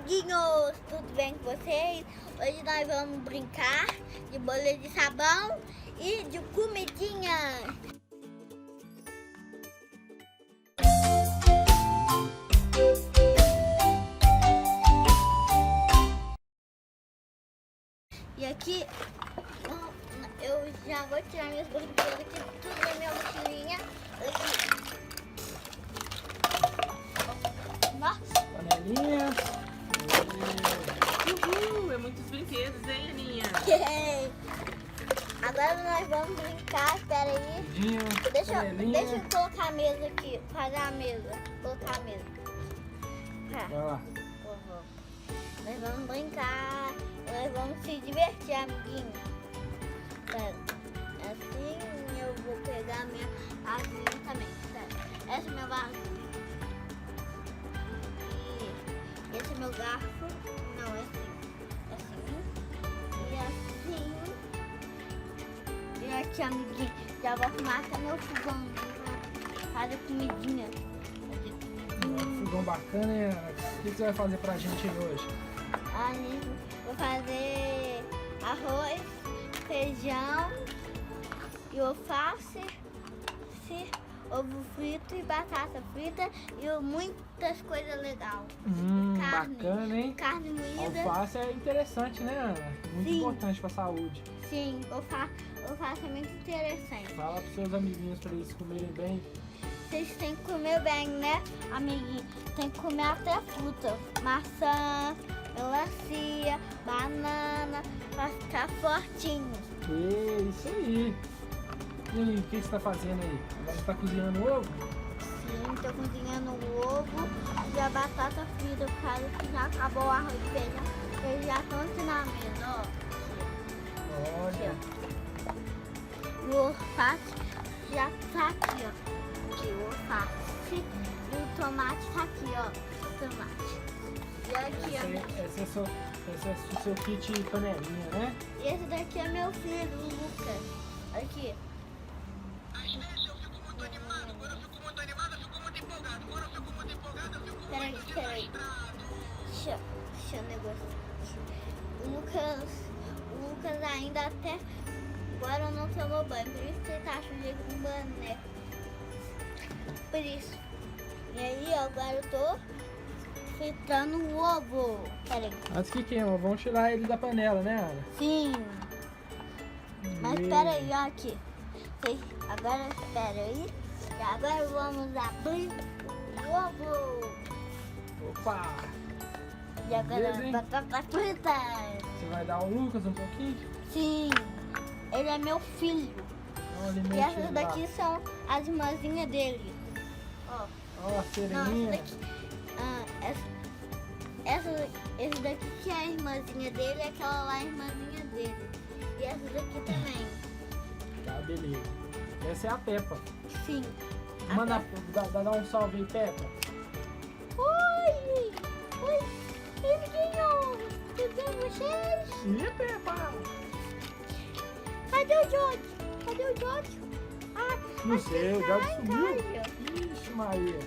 amiguinhos, tudo bem com vocês? Hoje nós vamos brincar de bolha de sabão e de comidinha. E aqui eu já vou tirar meus brinquedos aqui, tudo na minha mochilinha. Nossa! Panelinha. É muitos brinquedos, hein, Aninha? Agora nós vamos brincar, espera aí. Deixa eu colocar a mesa aqui, fazer a mesa, colocar a mesa. Tá. Vai lá. Nós vamos brincar, nós vamos se divertir, amiguinho. Espera. Assim eu vou pegar a minha vasilha também. Espera. Essa é minha vasilha. E esse é meu garfo. Não, é assim. E assim. E aqui, amiguinho, já vou arrumar até meu fogão. Fazer comidinha. Fogão bacana, hein, Ana? O que você vai fazer pra gente aí hoje? Aí vou fazer arroz, feijão e alface, ovo frito e batata frita e muitas coisas legais. Bacana, hein? Carne moída. Alface é interessante, né, Ana? Muito Sim. importante pra saúde. Sim, alface é muito interessante. Fala pros seus amiguinhos pra eles comerem bem. Vocês têm que comer bem, né, amiguinho? Tem que comer até fruta. Maçã, melancia, banana, pra ficar fortinho. Isso aí. E aí, o que você tá fazendo aí? Agora você tá cozinhando ovo? Sim, tô cozinhando o ovo e a batata frita, por causa que já acabou o arroz e feijão. Eles já estão aqui na mesa, ó. Olha. E o alface já tá aqui, ó. Aqui o alface e o tomate tá aqui, ó. O tomate. E aqui, ó. Esse é o seu kit panelinha, né? E esse daqui é meu filho, o Lucas. Aqui. Peraí. Deixa eu negociar. O Lucas ainda até agora não tomou banho, por isso que ele tá sujo com boneco. Por isso. E aí, agora eu tô fritando o ovo. Peraí. Antes que queima, vamos tirar ele da panela, né, Ana? Sim. Mas peraí, ó aqui. Agora, peraí. E agora vamos abrir o ovo. Opa! E agora Beleza, hein? batata frita. Você vai dar ao Lucas um pouquinho? Sim. Ele é meu filho. Olha, E essas daqui são as irmãzinhas dele. Ó. Ó, a Não, essa sereirinha. daqui. Esse daqui que é a irmãzinha dele, aquela lá é a irmãzinha dele. E essa daqui também. Tá, beleza. Essa é a Peppa. Sim. Manda, dá um salve aí, Peppa. Oi! Oi, amiguinho! Tudo bem com vocês? Ih, Peppa! Cadê o Jorge? Ah, Não acho que sei, o ele Jorge tá lá em sumiu. casa. Ixi, Maria.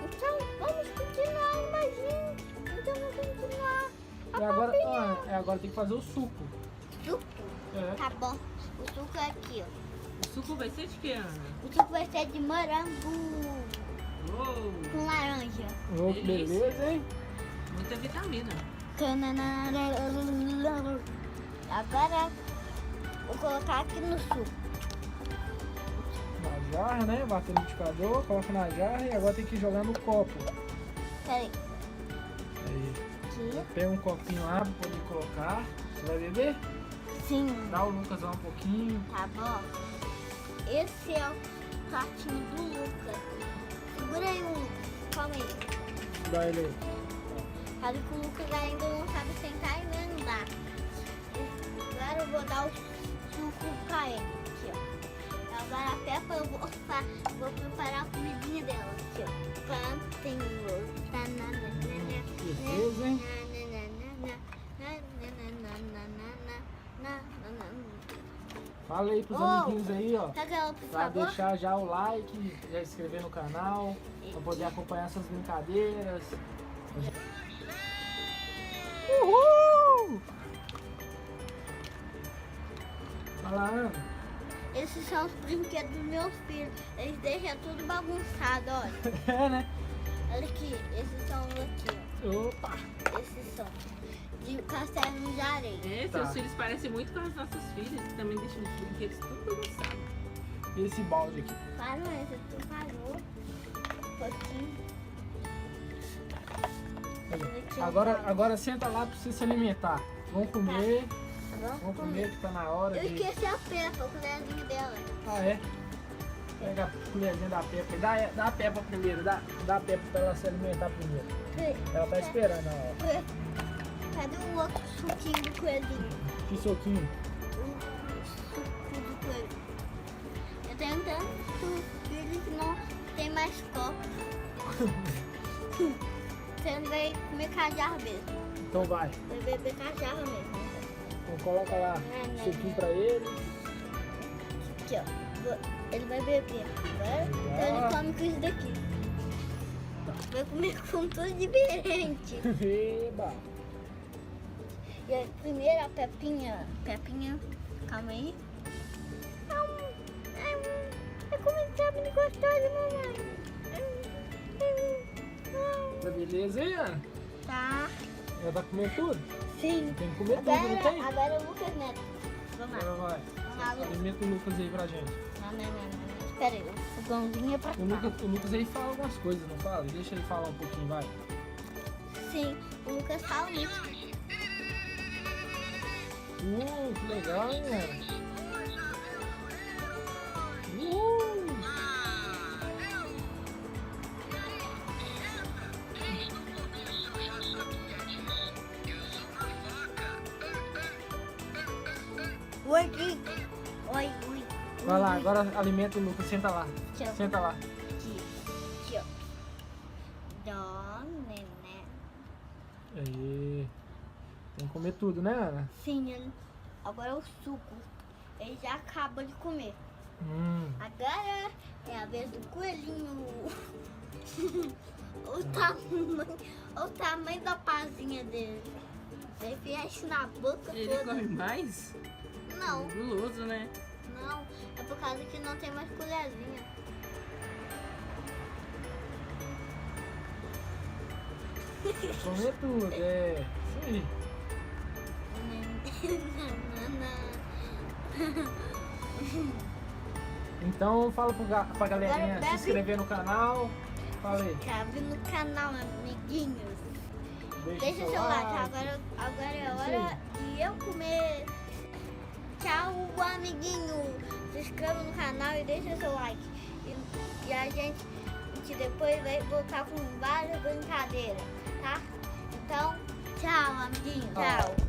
Então, vamos continuar, imagina. Então, vamos continuar. E agora, agora tem que fazer o suco. Suco? É. Tá bom. O suco é aqui, ó. O suco vai ser de quê, Ana? O suco vai ser de morango Uou! com laranja. Oh, que beleza, hein? Muita vitamina. Agora, vou colocar aqui no suco. Na jarra, né? Bater no liquidificador, coloca na jarra e agora tem que jogar no copo. Peraí. Aí. Aqui. Pega um copinho lá pra poder colocar. Você vai beber? Sim. Dá o Lucas lá um pouquinho. Tá bom. Esse é o pratinho do Lucas. Segura aí, Lucas. Calma aí. Dá ele aí. Sabe que o Lucas ainda não sabe sentar e nem andar. Agora eu vou dar o suco pra ele. Aqui, ó. Agora a Peppa eu vou preparar a comidinha dela. Aqui, ó. Plantinho. Beleza, hein? Fala aí pros Ô, amiguinhos aí, ó. Tá ganhando, por Pra favor? deixar já o like, já se inscrever no canal, pra poder acompanhar essas brincadeiras. Uhul! Fala, Ana. Esses são os brinquedos dos meus filhos. Eles deixam tudo bagunçado, olha. É, né? Olha aqui, esses são aqui, Opa! ó. Esses são de castelo de areia. É, Tá. seus filhos parecem muito com as nossas filhas, que também deixam os brinquedos tudo bagunçado. E esse balde aqui? Parou, esse tu parou. Um pouquinho. Aí. Agora senta lá pra você se alimentar. Vamos comer, Tá bom? vamos comer que tá na hora Eu de... esqueci a Peppa, o colherzinho dela. Ah, é? Pega a colherzinha da Peppa e dá a Peppa primeiro, dá a Peppa pra ela se alimentar primeiro. Ela tá esperando, ó. Cadê o outro suquinho do coelhinho? Que soquinho. O suco do coelho. Eu tenho tanto filho que não tem mais copo. Você vai comer cajarro mesmo. Então vai. Vai beber cajarro mesmo. Então coloca lá o suquinho pra ele. Aqui, ó. Ele vai beber. Então ele come com isso daqui. Vai comer com tudo diferente. Eba! E aí, primeiro a Pepinha. Pepinha, calma aí. É como ele tá muito gostoso, mamãe. Tá beleza aí, Ana? Tá. Ela tá comendo tudo? Sim. Tem que comer tudo, não tem? Agora o Lucas Neto. Vamos lá. Agora vai. Vamos lá, Lucas. Alimenta o Lucas aí pra gente. Não. Espera aí, o fogãozinho é pra cá. O Lucas aí fala algumas coisas, não fala? Deixa ele falar um pouquinho, vai. Sim, o Lucas fala muito. Que legal, hein, Ana? Oi, Gui. Oi. Vai lá, agora alimenta o Lucas, senta lá. Tchau. Senta lá. Aqui, ó. Dó, neném. Aí. Tem que comer tudo, né, Ana? Sim, agora o suco. Ele já acabou de comer. Agora é a vez do coelhinho. o tamanho da pazinha dele. Ele fecha na boca Ele toda. come mais? Não, Guloso, né? não. É por causa que não tem mais colherzinha. Comer tudo, é. Isso aí. Então fala pra galerinha Agora se bebe. inscrever no canal. Fala aí. Inscreve no canal, amiguinhos. Deixa seu seu like. Agora é hora de eu comer. Tchau, amiguinho. Se inscreva no canal e deixa seu like. E a gente depois vai voltar com várias brincadeiras, tá? Então, tchau, amiguinho. Tchau.